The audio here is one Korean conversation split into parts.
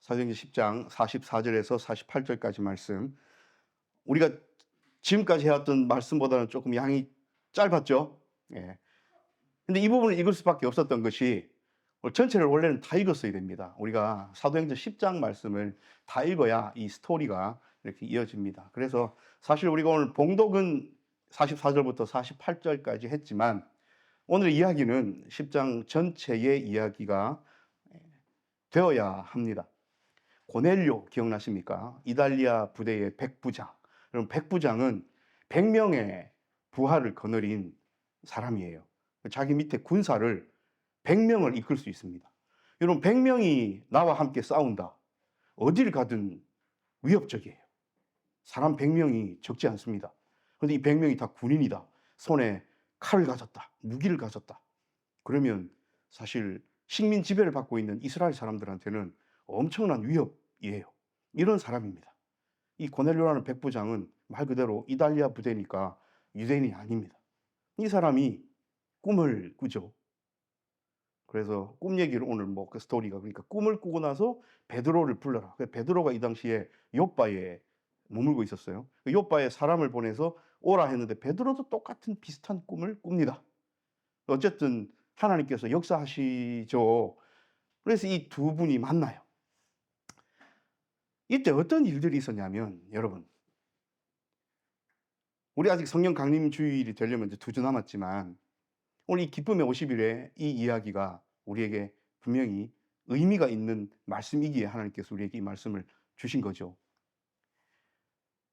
사도행전 10장 44절에서 48절까지 말씀. 우리가 지금까지 해왔던 말씀보다는 조금 양이 짧았죠. 예. 근데 이 부분을 읽을 수밖에 없었던 것이 전체를 원래는 다 읽었어야 됩니다. 우리가 사도행전 10장 말씀을 다 읽어야 이 스토리가 이렇게 이어집니다. 그래서 사실 우리가 오늘 봉독은 44절부터 48절까지 했지만 오늘 이야기는 10장 전체의 이야기가 되어야 합니다. 고넬료 기억나십니까? 이달리아 부대의 백부장. 여러분, 백부장은 100명의 부하를 거느린 사람이에요. 자기 밑에 군사를 100명을 이끌 수 있습니다. 여러분, 100명이 나와 함께 싸운다. 어딜 가든 위협적이에요. 사람 100명이 적지 않습니다. 그런데 이 100명이 다 군인이다. 손에 칼을 가졌다. 무기를 가졌다. 그러면 사실 식민 지배를 받고 있는 이스라엘 사람들한테는 엄청난 위협이에요. 이런 사람입니다. 이 고넬료라는 백부장은 말 그대로 이달리아 부대니까 유대인이 아닙니다. 이 사람이 꿈을 꾸죠. 그래서 꿈 얘기를 오늘 그 스토리가, 그러니까 꿈을 꾸고 나서 베드로를 불러라. 베드로가 이 당시에 욥바에 머물고 있었어요. 욥바에 사람을 보내서 오라 했는데 베드로도 똑같은 비슷한 꿈을 꿉니다. 어쨌든 하나님께서 역사하시죠. 그래서 이 두 분이 만나요. 이때 어떤 일들이 있었냐면, 여러분, 우리 아직 성령 강림 주일이 되려면 이제 2주 남았지만 오늘 이 기쁨의 50일에 이 이야기가 우리에게 분명히 의미가 있는 말씀이기에 하나님께서 우리에게 이 말씀을 주신 거죠.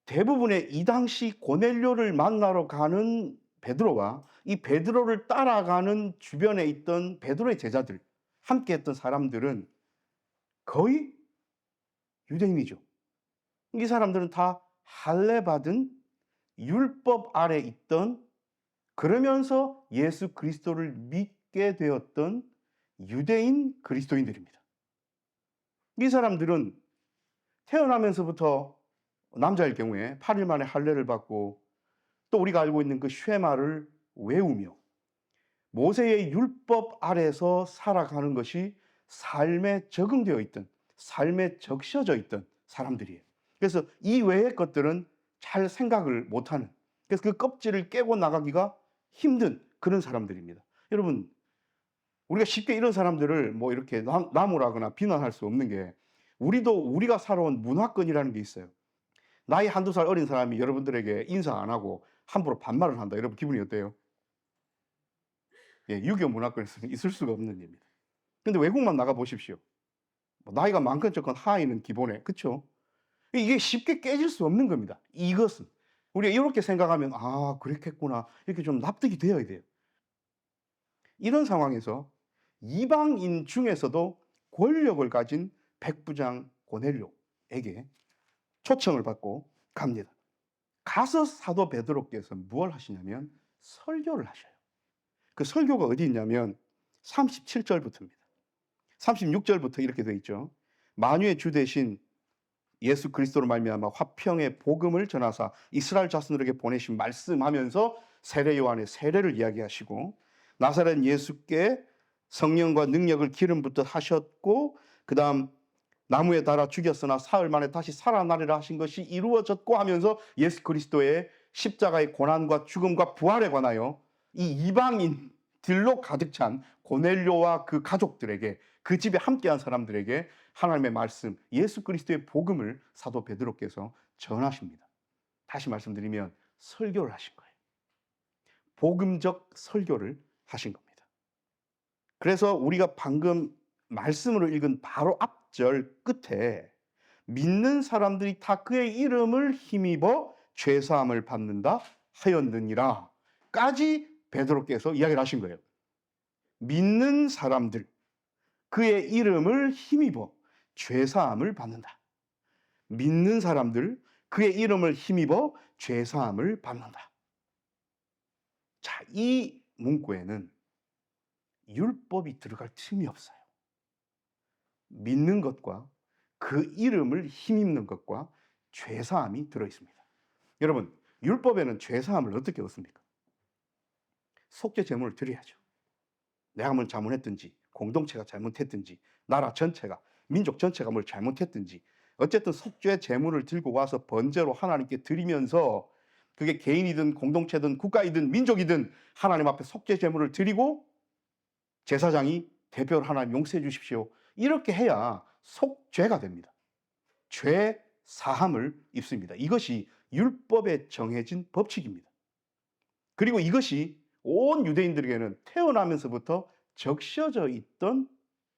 대부분의 이 당시 고넬료를 만나러 가는 베드로와 이 베드로를 따라가는 주변에 있던 베드로의 제자들, 함께 했던 사람들은 거의 유대인이죠. 이 사람들은 다 할례받은 율법 아래 있던, 그러면서 예수 그리스도를 믿게 되었던 유대인 그리스도인들입니다. 이 사람들은 태어나면서부터 남자일 경우에 8일 만에 할례를 받고 또 우리가 알고 있는 그 쉐마를 외우며 모세의 율법 아래서 살아가는 것이 삶에 적응되어 있던, 삶에 적셔져 있던 사람들이에요. 그래서 이 외의 것들은 잘 생각을 못하는, 그래서 그 껍질을 깨고 나가기가 힘든 그런 사람들입니다. 여러분, 우리가 쉽게 이런 사람들을 뭐 이렇게 나무라거나 비난할 수 없는 게, 우리가 살아온 문화권이라는 게 있어요. 나이 한두 살 어린 사람이 여러분들에게 인사 안 하고 함부로 반말을 한다. 여러분 기분이 어때요? 예, 유교 문화권에서는 있을 수가 없는 일입니다. 근데 외국만 나가 보십시오. 나이가 많건 적건 하인은 기본에, 그렇죠? 이게 쉽게 깨질 수 없는 겁니다. 이것은 우리가 이렇게 생각하면 아, 그렇겠구나, 이렇게 좀 납득이 되어야 돼요. 이런 상황에서 이방인 중에서도 권력을 가진 백부장 고넬료에게 초청을 받고 갑니다. 가서 사도 베드로께서 무엇을 하시냐면 설교를 하셔요. 그 설교가 어디 있냐면 37절부터입니다. 36절부터 이렇게 되어 있죠. 만유의 주 대신 예수 그리스도로 말미암아 화평의 복음을 전하사 이스라엘 자손들에게 보내신 말씀하면서 세례 요한의 세례를 이야기하시고, 나사렛 예수께 성령과 능력을 기름 붓듯 하셨고, 그 다음 나무에 달아 죽였으나 사흘 만에 다시 살아나리라 하신 것이 이루어졌고 하면서 예수 그리스도의 십자가의 고난과 죽음과 부활에 관하여 이 이방인들로 가득 찬 고넬료와 그 가족들에게, 그 집에 함께한 사람들에게 하나님의 말씀, 예수 그리스도의 복음을 사도 베드로께서 전하십니다. 다시 말씀드리면 설교를 하신 거예요. 복음적 설교를 하신 겁니다. 그래서 우리가 방금 말씀으로 읽은 바로 앞절 끝에 믿는 사람들이 다 그의 이름을 힘입어 죄사함을 받는다 하였느니라 까지 베드로께서 이야기를 하신 거예요. 믿는 사람들, 그의 이름을 힘입어 죄사함을 받는다. 믿는 사람들, 그의 이름을 힘입어 죄사함을 받는다. 자, 이 문구에는 율법이 들어갈 틈이 없어요. 믿는 것과 그 이름을 힘입는 것과 죄사함이 들어있습니다. 여러분, 율법에는 죄사함을 어떻게 얻습니까? 속죄 제물을 드려야죠. 내가 뭘 잘못했든지, 공동체가 잘못했든지, 나라 전체가 민족 전체가 뭘 잘못했든지 어쨌든 속죄 제물을 들고 와서 번제로 하나님께 드리면서 그게 개인이든 공동체든 국가이든 민족이든 하나님 앞에 속죄 제물을 드리고 제사장이 대표로 하나님 용서해 주십시오. 이렇게 해야 속죄가 됩니다. 죄 사함을 입습니다. 이것이 율법에 정해진 법칙입니다. 그리고 이것이 온 유대인들에게는 태어나면서부터 적셔져 있던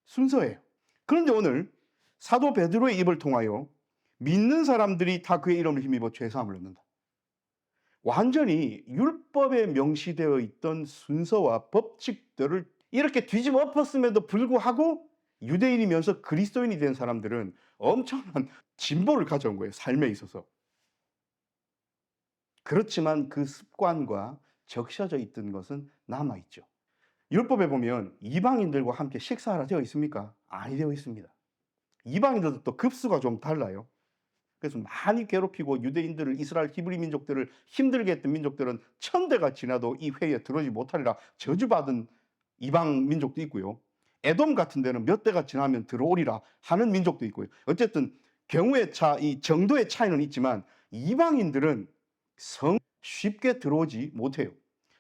순서예요. 그런데 오늘 사도 베드로의 입을 통하여 믿는 사람들이 다 그의 이름을 힘입어 죄사함을 얻는다. 완전히 율법에 명시되어 있던 순서와 법칙들을 이렇게 뒤집어 엎었음에도 불구하고 유대인이면서 그리스도인이 된 사람들은 엄청난 진보를 가져온 거예요. 삶에 있어서. 그렇지만 그 습관과 적셔져 있던 것은 남아있죠. 율법에 보면 이방인들과 함께 식사하라 되어 있습니까? 아니 되어 있습니다. 이방인들도 또 급수가 좀 달라요. 그래서 많이 괴롭히고 유대인들을 이스라엘 히브리 민족들을 힘들게 했던 민족들은 천대가 지나도 이 회에 들어오지 못하리라 저주받은 이방 민족도 있고요. 에돔 같은 데는 몇 대가 지나면 들어오리라 하는 민족도 있고요. 어쨌든 경우의 차, 이 정도의 차이는 있지만 이방인들은 쉽게 들어오지 못해요.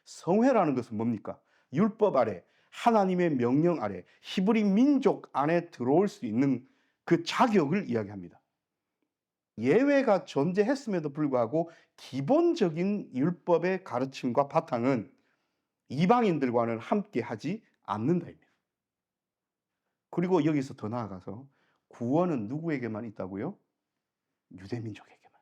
성회라는 것은 뭡니까? 율법 아래, 하나님의 명령 아래, 히브리 민족 안에 들어올 수 있는 그 자격을 이야기합니다. 예외가 존재했음에도 불구하고 기본적인 율법의 가르침과 바탕은 이방인들과는 함께 하지 않는다입니다. 그리고 여기서 더 나아가서 구원은 누구에게만 있다고요? 유대민족에게만.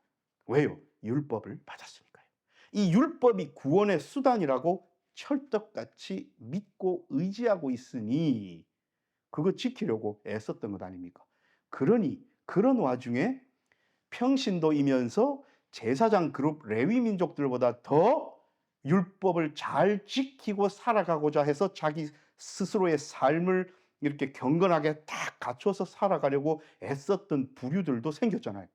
왜요? 율법을 받았으니까요. 이 율법이 구원의 수단이라고 철떡같이 믿고 의지하고 있으니 그거 지키려고 애썼던 것 아닙니까? 그러니 그런 와중에 평신도이면서 제사장 그룹 레위 민족들보다 더 율법을 잘 지키고 살아가고자 해서 자기 스스로의 삶을 이렇게 경건하게 딱 갖춰서 살아가려고 애썼던 부류들도 생겼잖아요.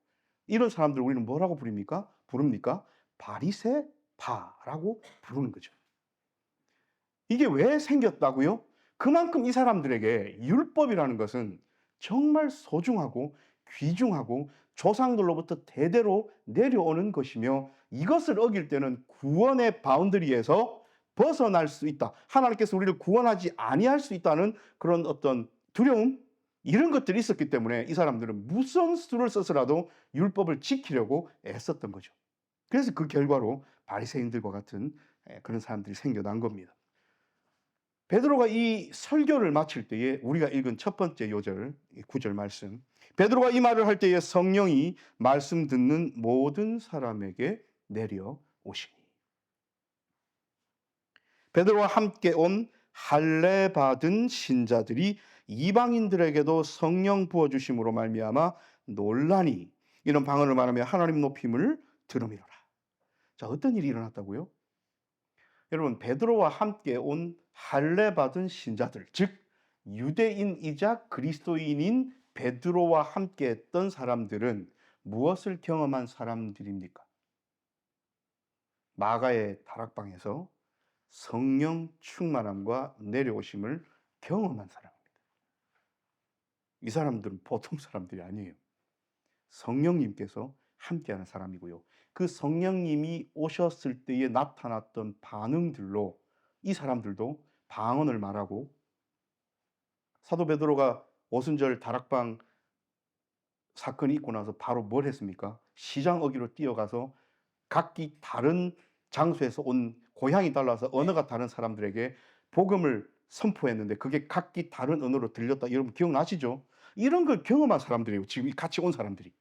이런 사람들 우리는 뭐라고 부릅니까? 바리새파라고 부르는 거죠. 이게 왜 생겼다고요? 그만큼 이 사람들에게 율법이라는 것은 정말 소중하고 귀중하고 조상들로부터 대대로 내려오는 것이며 이것을 어길 때는 구원의 바운더리에서 벗어날 수 있다. 하나님께서 우리를 구원하지 아니할 수 있다는 그런 어떤 두려움 이런 것들이 있었기 때문에 이 사람들은 무슨 수를 써서라도 율법을 지키려고 애썼던 거죠. 그래서 그 결과로 바리새인들과 같은 그런 사람들이 생겨난 겁니다. 베드로가 이 설교를 마칠 때에 우리가 읽은 첫 번째 요절, 9절 말씀. 베드로가 이 말을 할 때에 성령이 말씀 듣는 모든 사람에게 내려오시니. 베드로와 함께 온 할례 받은 신자들이 이방인들에게도 성령 부어주심으로 말미암아 논란이 이런 방언을 말하며 하나님 높임을 들음이로라. 자, 어떤 일이 일어났다고요? 여러분, 베드로와 함께 온 할례 받은 신자들, 즉 유대인이자 그리스도인인 베드로와 함께 했던 사람들은 무엇을 경험한 사람들입니까? 마가의 다락방에서 성령 충만함과 내려오심을 경험한 사람입니다. 이 사람들은 보통 사람들이 아니에요. 성령님께서 함께하는 사람이고요. 그 성령님이 오셨을 때에 나타났던 반응들로 이 사람들도 방언을 말하고 사도 베드로가 오순절 다락방 사건이 있고 나서 바로 뭘 했습니까? 시장 어귀로 뛰어가서 각기 다른 장소에서 온 고향이 달라서 언어가 다른 사람들에게 복음을 선포했는데 그게 각기 다른 언어로 들렸다. 여러분 기억나시죠? 이런 걸 경험한 사람들이에요. 지금 같이 온 사람들이.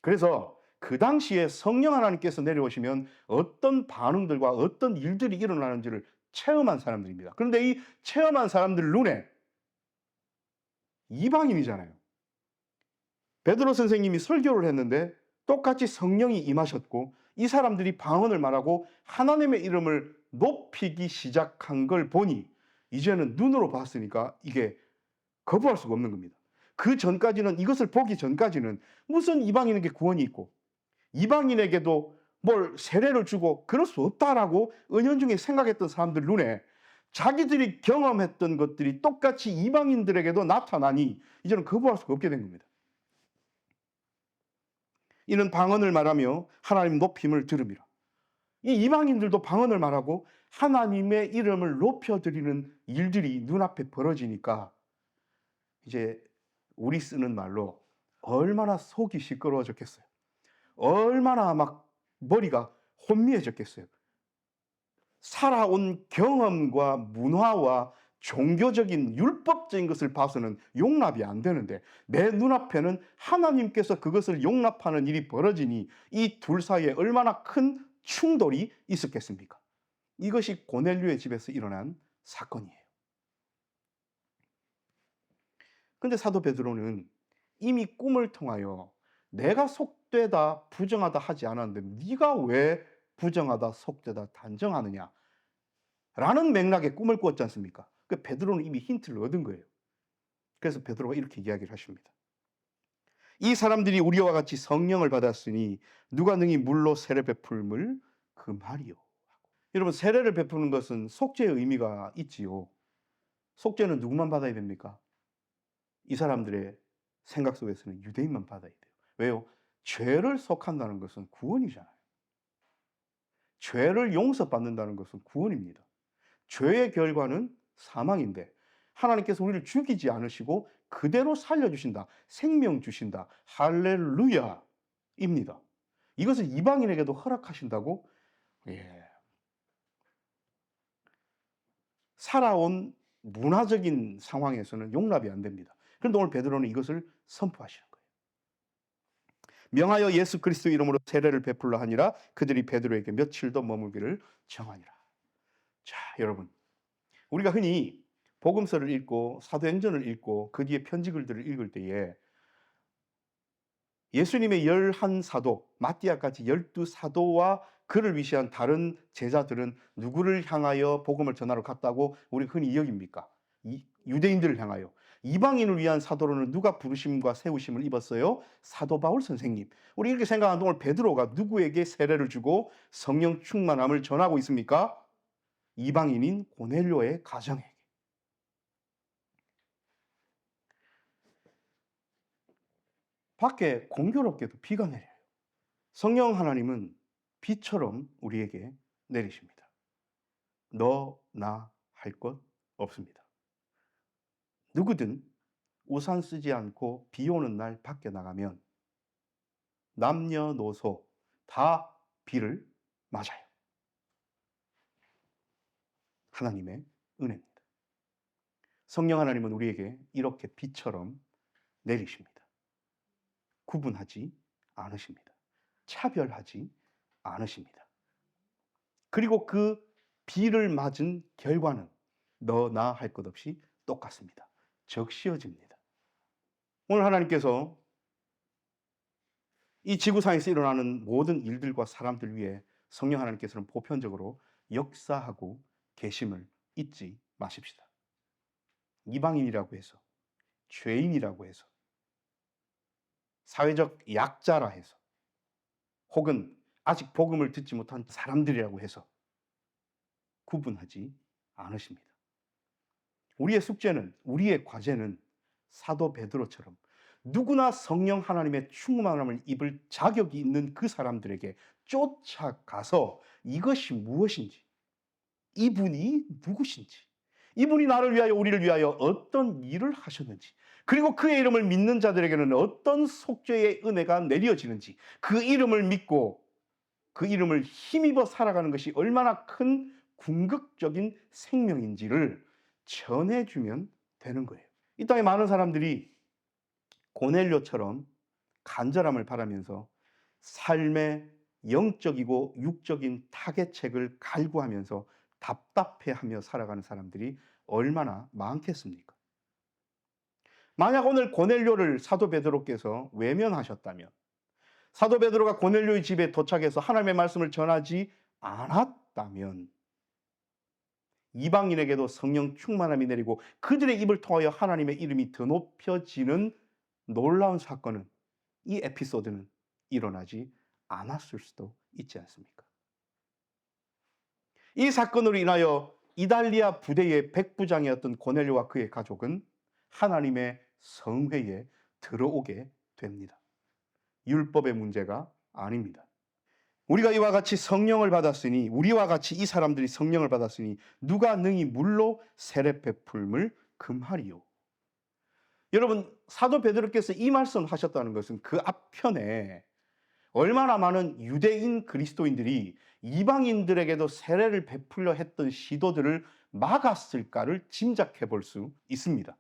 그래서 그 당시에 성령 하나님께서 내려오시면 어떤 반응들과 어떤 일들이 일어나는지를 체험한 사람들입니다. 그런데 이 체험한 사람들 눈에 이방인이잖아요. 베드로 선생님이 설교를 했는데 똑같이 성령이 임하셨고 이 사람들이 방언을 말하고 하나님의 이름을 높이기 시작한 걸 보니 이제는 눈으로 봤으니까 이게 거부할 수가 없는 겁니다. 그 전까지는 이것을 보기 전까지는 무슨 이방인에게 구원이 있고 이방인에게도 뭘 세례를 주고 그럴 수 없다라고 은연중에 생각했던 사람들 눈에 자기들이 경험했던 것들이 똑같이 이방인들에게도 나타나니 이제는 거부할 수가 없게 된 겁니다. 이는 방언을 말하며 하나님 높임을 들음이라. 이 이방인들도 방언을 말하고 하나님의 이름을 높여드리는 일들이 눈앞에 벌어지니까 이제 우리 쓰는 말로 얼마나 속이 시끄러워졌겠어요. 얼마나 막 머리가 혼미해졌겠어요. 살아온 경험과 문화와 종교적인 율법적인 것을 봐서는 용납이 안 되는데 내 눈앞에는 하나님께서 그것을 용납하는 일이 벌어지니 이 둘 사이에 얼마나 큰 충돌이 있었겠습니까? 이것이 고넬료의 집에서 일어난 사건이에요. 근데 사도 베드로는 이미 꿈을 통하여 내가 속되다 부정하다 하지 않았는데 네가 왜 부정하다 속되다 단정하느냐 라는 맥락의 꿈을 꾸었지 않습니까? 그 베드로는 이미 힌트를 얻은 거예요. 그래서 베드로가 이렇게 이야기를 하십니다. 이 사람들이 우리와 같이 성령을 받았으니 누가 능히 물로 세례 베풀물 그 말이요. 여러분, 세례를 베푸는 것은 속죄의 의미가 있지요. 속죄는 누구만 받아야 됩니까? 이 사람들의 생각 속에서는 유대인만 받아야 돼요. 왜요? 죄를 속한다는 것은 구원이잖아요. 죄를 용서받는다는 것은 구원입니다. 죄의 결과는 사망인데 하나님께서 우리를 죽이지 않으시고 그대로 살려주신다. 생명 주신다. 할렐루야입니다. 이것을 이방인에게도 허락하신다고 살아온 문화적인 상황에서는 용납이 안 됩니다. 그런데 오늘 베드로는 이것을 선포하시는 거예요. 명하여 예수 그리스도 이름으로 세례를 베풀라 하니라 그들이 베드로에게 며칠 더 머물기를 정하니라. 자, 여러분, 우리가 흔히 복음서를 읽고 사도행전을 읽고 그 뒤에 편지글들을 읽을 때에 예수님의 11사도, 마띠아까지 12사도와 그를 위시한 다른 제자들은 누구를 향하여 복음을 전하러 갔다고 우리 흔히 여깁니까? 유대인들을 향하여. 이방인을 위한 사도로는 누가 부르심과 세우심을 입었어요? 사도 바울 선생님. 우리 이렇게 생각하는 동안 베드로가 누구에게 세례를 주고 성령 충만함을 전하고 있습니까? 이방인인 고넬료의 가정에게. 밖에 공교롭게도 비가 내려요. 성령 하나님은 비처럼 우리에게 내리십니다. 너, 나 할 것 없습니다. 누구든 우산 쓰지 않고 비 오는 날 밖에 나가면 남녀노소 다 비를 맞아요. 하나님의 은혜입니다. 성령 하나님은 우리에게 이렇게 비처럼 내리십니다. 구분하지 않으십니다. 차별하지 않으십니다. 그리고 그 비를 맞은 결과는 너, 나 할 것 없이 똑같습니다. 적시어집니다. 오늘 하나님께서 이 지구상에서 일어나는 모든 일들과 사람들 위해 성령 하나님께서는 보편적으로 역사하고 계심을 잊지 마십시다. 이방인이라고 해서, 죄인이라고 해서, 사회적 약자라 해서, 혹은 아직 복음을 듣지 못한 사람들이라고 해서 구분하지 않으십니다. 우리의 숙제는, 우리의 과제는 사도 베드로처럼 누구나 성령 하나님의 충만함을 입을 자격이 있는 그 사람들에게 쫓아가서 이것이 무엇인지, 이분이 누구신지, 이분이 나를 위하여 우리를 위하여 어떤 일을 하셨는지, 그리고 그의 이름을 믿는 자들에게는 어떤 속죄의 은혜가 내려지는지, 그 이름을 믿고 그 이름을 힘입어 살아가는 것이 얼마나 큰 궁극적인 생명인지를 전해주면 되는 거예요. 이 땅에 많은 사람들이 고넬료처럼 간절함을 바라면서 삶의 영적이고 육적인 타개책을 갈구하면서 답답해하며 살아가는 사람들이 얼마나 많겠습니까? 만약 오늘 고넬료를 사도 베드로께서 외면하셨다면, 사도 베드로가 고넬료의 집에 도착해서 하나님의 말씀을 전하지 않았다면 이방인에게도 성령 충만함이 내리고 그들의 입을 통하여 하나님의 이름이 더 높여지는 놀라운 사건은, 이 에피소드는 일어나지 않았을 수도 있지 않습니까? 이 사건으로 인하여 이달리아 부대의 백부장이었던 고넬료와 그의 가족은 하나님의 성회에 들어오게 됩니다. 율법의 문제가 아닙니다. 우리가 이와 같이 성령을 받았으니, 우리와 같이 이 사람들이 성령을 받았으니 누가 능히 물로 세례 베풀음을 금하리요. 여러분, 사도 베드로께서 이 말씀을 하셨다는 것은 그 앞편에 얼마나 많은 유대인 그리스도인들이 이방인들에게도 세례를 베풀려 했던 시도들을 막았을까를 짐작해 볼 수 있습니다.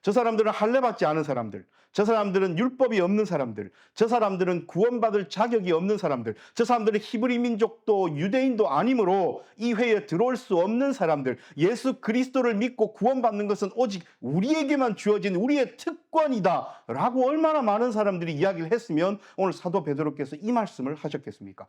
저 사람들은 할례받지 않은 사람들, 저 사람들은 율법이 없는 사람들, 저 사람들은 구원받을 자격이 없는 사람들, 저 사람들은 히브리 민족도 유대인도 아니므로 이 회에 들어올 수 없는 사람들, 예수 그리스도를 믿고 구원받는 것은 오직 우리에게만 주어진 우리의 특권이다 라고 얼마나 많은 사람들이 이야기를 했으면 오늘 사도 베드로께서 이 말씀을 하셨겠습니까?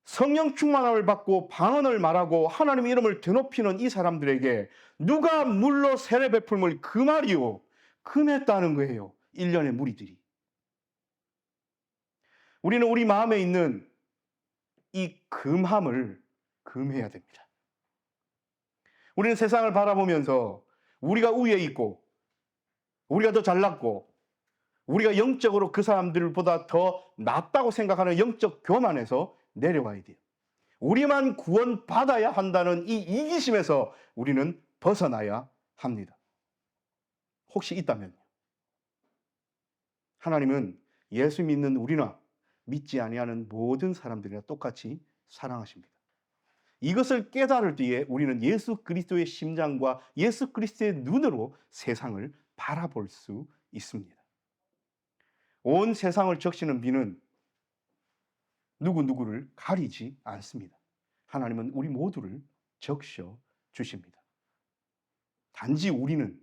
성령 충만함을 받고 방언을 말하고 하나님의 이름을 드높이는 이 사람들에게 누가 물로 세례 베풀음을 금하리요? 금했다는 거예요. 1년의 무리들이. 우리는 우리 마음에 있는 이 금함을 금해야 됩니다. 우리는 세상을 바라보면서 우리가 우위에 있고 우리가 더 잘났고 우리가 영적으로 그 사람들보다 더 낫다고 생각하는 영적 교만에서 내려와야 돼요. 우리만 구원받아야 한다는 이 이기심에서 우리는 벗어나야 합니다. 혹시 있다면요. 하나님은 예수 믿는 우리나 믿지 아니하는 모든 사람들이나 똑같이 사랑하십니다. 이것을 깨달을 뒤에 우리는 예수 그리스도의 심장과 예수 그리스도의 눈으로 세상을 바라볼 수 있습니다. 온 세상을 적시는 비는 누구를 가리지 않습니다. 하나님은 우리 모두를 적셔 주십니다. 단지 우리는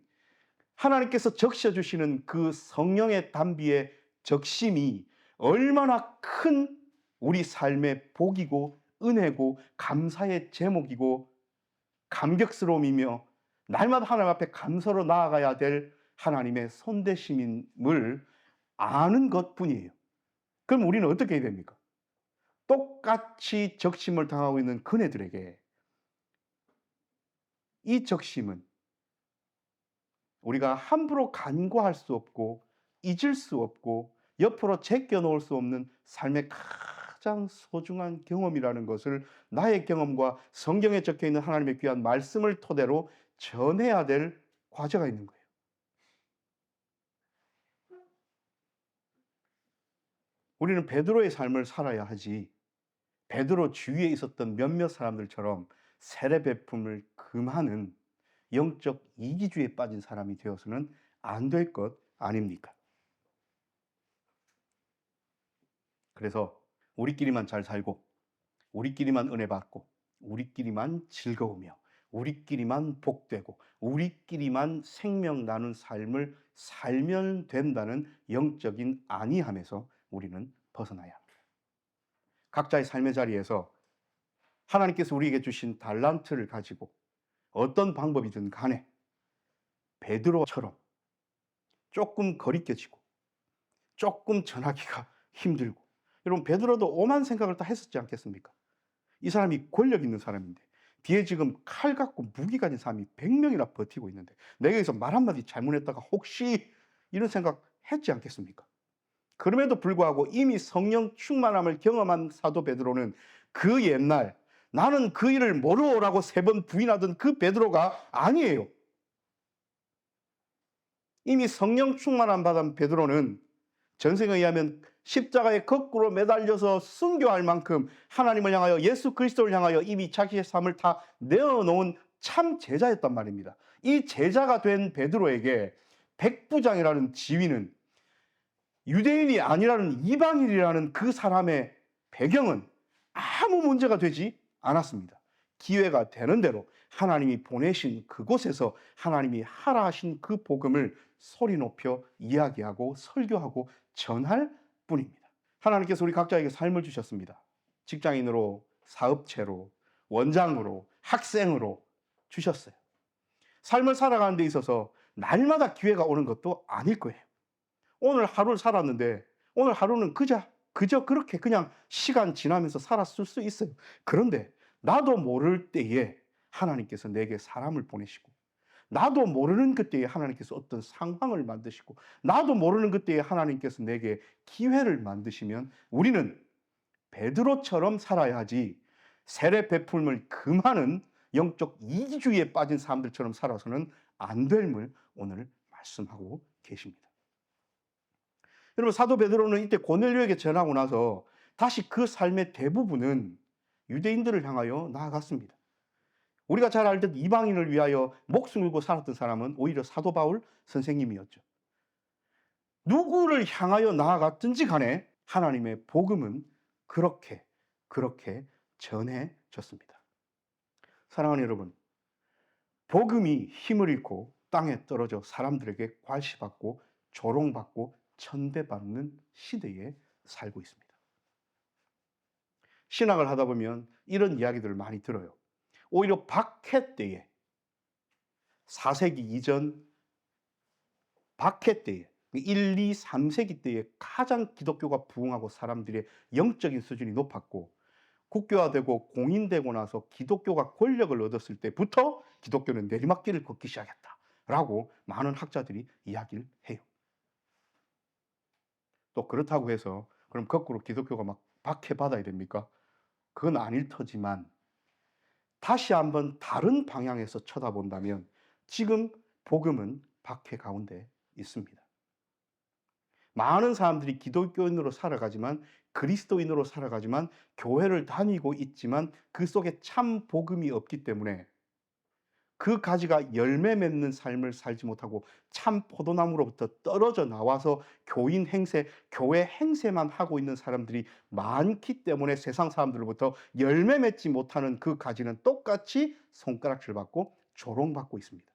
하나님께서 적셔 주시는 그 성령의 단비의 적심이 얼마나 큰 우리 삶의 복이고 은혜고 감사의 제목이고 감격스러움이며 날마다 하나님 앞에 감사로 나아가야 될 하나님의 손대심임을 아는 것뿐이에요. 그럼 우리는 어떻게 해야 됩니까? 똑같이 적심을 당하고 있는 그네들에게 이 적심은 우리가 함부로 간과할 수 없고 잊을 수 없고 옆으로 제껴놓을 수 없는 삶의 가장 소중한 경험이라는 것을 나의 경험과 성경에 적혀있는 하나님의 귀한 말씀을 토대로 전해야 될 과제가 있는 거예요. 우리는 베드로의 삶을 살아야 하지 베드로 주위에 있었던 몇몇 사람들처럼 세례 베품을 금하는 영적 이기주의에 빠진 사람이 되어서는 안 될 것 아닙니까? 그래서 우리끼리만 잘 살고 우리끼리만 은혜 받고 우리끼리만 즐거우며 우리끼리만 복되고 우리끼리만 생명 나눈 삶을 살면 된다는 영적인 안이함에서 우리는 벗어나야 합니다. 각자의 삶의 자리에서 하나님께서 우리에게 주신 달란트를 가지고 어떤 방법이든 간에 베드로처럼 조금 거리껴지고 조금 전하기가 힘들고, 여러분 베드로도 오만 생각을 다 했었지 않겠습니까? 이 사람이 권력 있는 사람인데 뒤에 지금 칼 갖고 무기 가진 사람이 100명이나 버티고 있는데 내가 여기서 말 한마디 잘못했다가 혹시 이런 생각 했지 않겠습니까? 그럼에도 불구하고 이미 성령 충만함을 경험한 사도 베드로는 그 옛날 나는 그 일을 모르오라고 3번 부인하던 그 베드로가 아니에요. 이미 성령 충만함 받은 베드로는 전생에 의하면 십자가에 거꾸로 매달려서 순교할 만큼 하나님을 향하여 예수 그리스도를 향하여 이미 자기의 삶을 다 내어놓은 참 제자였단 말입니다. 이 제자가 된 베드로에게 백부장이라는 지위는 유대인이 아니라는 이방인이라는 그 사람의 배경은 아무 문제가 되지 않았습니다. 기회가 되는 대로 하나님이 보내신 그곳에서 하나님이 하라 하신 그 복음을 소리 높여 이야기하고 설교하고 전할 뿐입니다. 하나님께서 우리 각자에게 삶을 주셨습니다. 직장인으로, 사업체로, 원장으로, 학생으로 주셨어요. 삶을 살아가는 데 있어서 날마다 기회가 오는 것도 아닐 거예요. 오늘 하루를 살았는데 오늘 하루는 그저 그렇게 그냥 시간 지나면서 살았을 수 있어요. 그런데 나도 모를 때에 하나님께서 내게 사람을 보내시고, 나도 모르는 그때에 하나님께서 어떤 상황을 만드시고, 나도 모르는 그때에 하나님께서 내게 기회를 만드시면 우리는 베드로처럼 살아야지 세례 베풀물 금하는 영적 이기주의에 빠진 사람들처럼 살아서는 안 됨을 오늘 말씀하고 계십니다. 여러분, 사도 베드로는 이때 고넬료에게 전하고 나서 다시 그 삶의 대부분은 유대인들을 향하여 나아갔습니다. 우리가 잘 알듯 이방인을 위하여 목숨 걸고 살았던 사람은 오히려 사도 바울 선생님이었죠. 누구를 향하여 나아갔든지 간에 하나님의 복음은 그렇게 전해졌습니다. 사랑하는 여러분, 복음이 힘을 잃고 땅에 떨어져 사람들에게 괄시받고 조롱받고 천대받는 시대에 살고 있습니다. 신학을 하다 보면 이런 이야기들을 많이 들어요. 오히려 박해 때에, 4세기 이전 박해 때에, 1, 2, 3세기 때에 가장 기독교가 부흥하고 사람들의 영적인 수준이 높았고, 국교화되고 공인되고 나서 기독교가 권력을 얻었을 때부터 기독교는 내리막길을 걷기 시작했다라고 많은 학자들이 이야기를 해요. 또 그렇다고 해서 그럼 거꾸로 기독교가 막 박해받아야 됩니까? 그건 아닐 터지만 다시 한번 다른 방향에서 쳐다본다면 지금 복음은 박해 가운데 있습니다. 많은 사람들이 기독교인으로 살아가지만, 그리스도인으로 살아가지만, 교회를 다니고 있지만 그 속에 참 복음이 없기 때문에 그 가지가 열매 맺는 삶을 살지 못하고 참 포도나무로부터 떨어져 나와서 교인 행세, 교회 행세만 하고 있는 사람들이 많기 때문에 세상 사람들로부터 열매 맺지 못하는 그 가지는 똑같이 손가락질 받고 조롱받고 있습니다.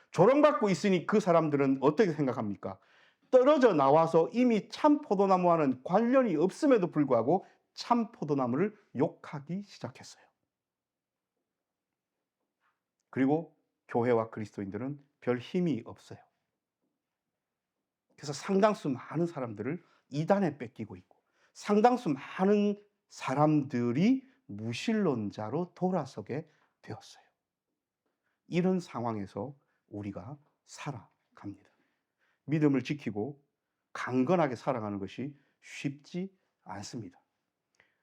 조롱받고 있으니 그 사람들은 어떻게 생각합니까? 떨어져 나와서 이미 참 포도나무와는 관련이 없음에도 불구하고 참 포도나무를 욕하기 시작했어요. 그리고 교회와 그리스도인들은 별 힘이 없어요. 그래서 상당수 많은 사람들을 이단에 뺏기고 있고, 상당수 많은 사람들이 무신론자로 돌아서게 되었어요. 이런 상황에서 우리가 살아갑니다. 믿음을 지키고 강건하게 살아가는 것이 쉽지 않습니다.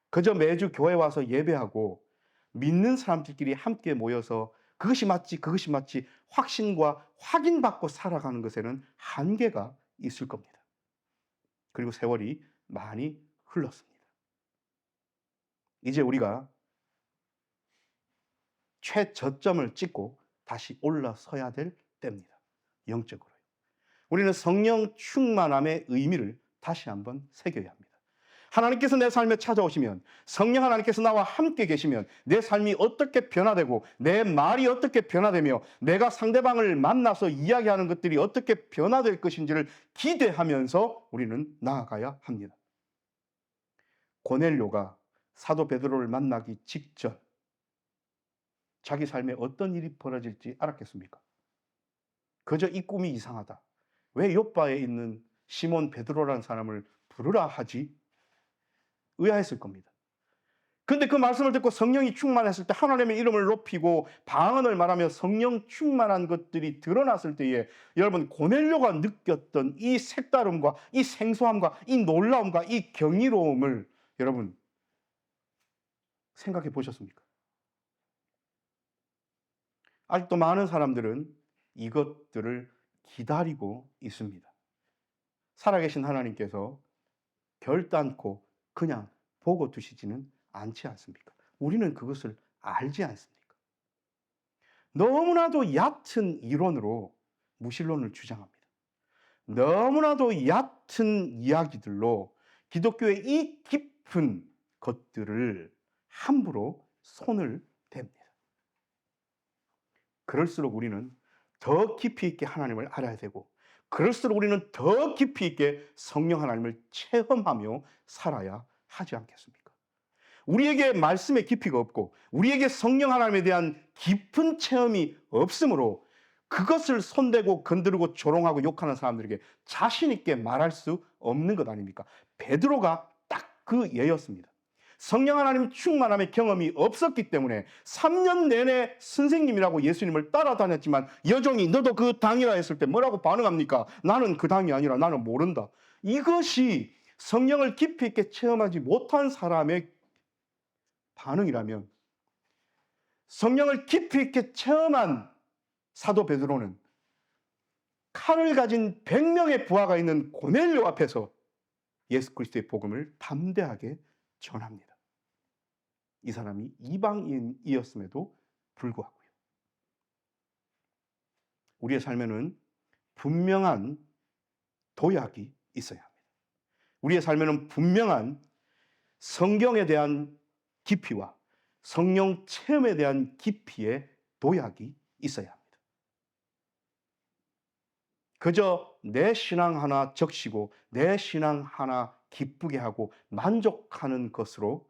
그저 매주 교회 와서 예배하고 믿는 사람들끼리 함께 모여서 그것이 맞지, 그것이 맞지 확신과 확인받고 살아가는 것에는 한계가 있을 겁니다. 그리고 세월이 많이 흘렀습니다. 이제 우리가 최저점을 찍고 다시 올라서야 될 때입니다. 영적으로요. 우리는 성령 충만함의 의미를 다시 한번 새겨야 합니다. 하나님께서 내 삶에 찾아오시면, 성령 하나님께서 나와 함께 계시면 내 삶이 어떻게 변화되고 내 말이 어떻게 변화되며 내가 상대방을 만나서 이야기하는 것들이 어떻게 변화될 것인지를 기대하면서 우리는 나아가야 합니다. 고넬료가 사도 베드로를 만나기 직전 자기 삶에 어떤 일이 벌어질지 알았겠습니까? 그저 이 꿈이 이상하다. 왜 요바에 있는 시몬 베드로라는 사람을 부르라 하지? 의아했을 겁니다. 근데 그 말씀을 듣고 성령이 충만했을 때 하나님의 이름을 높이고 방언을 말하며 성령 충만한 것들이 드러났을 때에 여러분, 고넬료가 느꼈던 이 색다름과 이 생소함과 이 놀라움과 이 경이로움을 여러분 생각해 보셨습니까? 아직도 많은 사람들은 이것들을 기다리고 있습니다. 살아계신 하나님께서 결단코 그냥 보고 두시지는 않지 않습니까? 우리는 그것을 알지 않습니까? 너무나도 얕은 이론으로 무신론을 주장합니다. 너무나도 얕은 이야기들로 기독교의 이 깊은 것들을 함부로 손을 댑니다. 그럴수록 우리는 더 깊이 있게 하나님을 알아야 되고, 그럴수록 우리는 더 깊이 있게 성령 하나님을 체험하며 살아야 하지 않겠습니까? 우리에게 말씀의 깊이가 없고 우리에게 성령 하나님에 대한 깊은 체험이 없으므로 그것을 손대고 건드리고 조롱하고 욕하는 사람들에게 자신 있게 말할 수 없는 것 아닙니까? 베드로가 딱 그 예였습니다. 성령 하나님 충만함의 경험이 없었기 때문에 3년 내내 선생님이라고 예수님을 따라다녔지만 여종이 너도 그 당이라 했을 때 뭐라고 반응합니까? 나는 그 당이 아니라 나는 모른다. 이것이 성령을 깊이 있게 체험하지 못한 사람의 반응이라면, 성령을 깊이 있게 체험한 사도 베드로는 칼을 가진 100명의 부하가 있는 고넬료 앞에서 예수 그리스도의 복음을 담대하게 전합니다. 이 사람이 이방인이었음에도 불구하고요. 우리의 삶에는 분명한 도약이 있어야 합니다. 우리의 삶에는 분명한 성경에 대한 깊이와 성령 체험에 대한 깊이의 도약이 있어야 합니다. 그저 내 신앙 하나 적시고 내 신앙 하나 기쁘게 하고 만족하는 것으로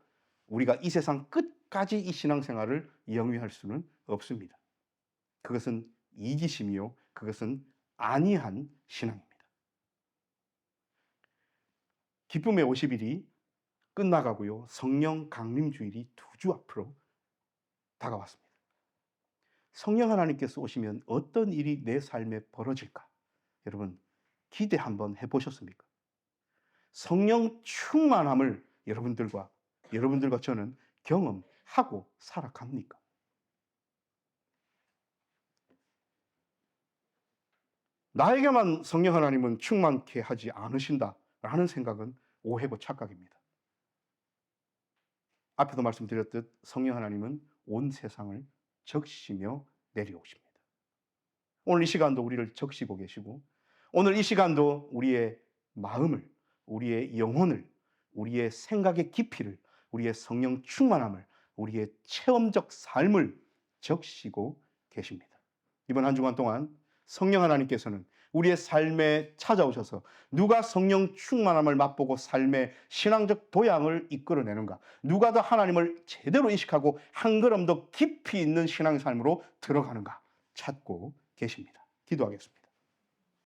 우리가 이 세상 끝까지 이 신앙생활을 영위할 수는 없습니다. 그것은 이기심이요, 그것은 안이한 신앙입니다. 기쁨의 50일이 끝나가고요, 성령 강림주일이 2주 앞으로 다가왔습니다. 성령 하나님께서 오시면 어떤 일이 내 삶에 벌어질까? 여러분, 기대 한번 해보셨습니까? 성령 충만함을 여러분들과 저는 경험하고 살아갑니까? 나에게만 성령 하나님은 충만케 하지 않으신다라는 생각은 오해고 착각입니다. 앞에도 말씀드렸듯 성령 하나님은 온 세상을 적시며 내려오십니다. 오늘 이 시간도 우리를 적시고 계시고, 오늘 이 시간도 우리의 마음을, 우리의 영혼을, 우리의 생각의 깊이를, 우리의 성령 충만함을, 우리의 체험적 삶을 적시고 계십니다. 이번 한 주간 동안 성령 하나님께서는 우리의 삶에 찾아오셔서 누가 성령 충만함을 맛보고 삶의 신앙적 도양을 이끌어내는가, 누가 더 하나님을 제대로 인식하고 한 걸음 더 깊이 있는 신앙 삶으로 들어가는가 찾고 계십니다. 기도하겠습니다.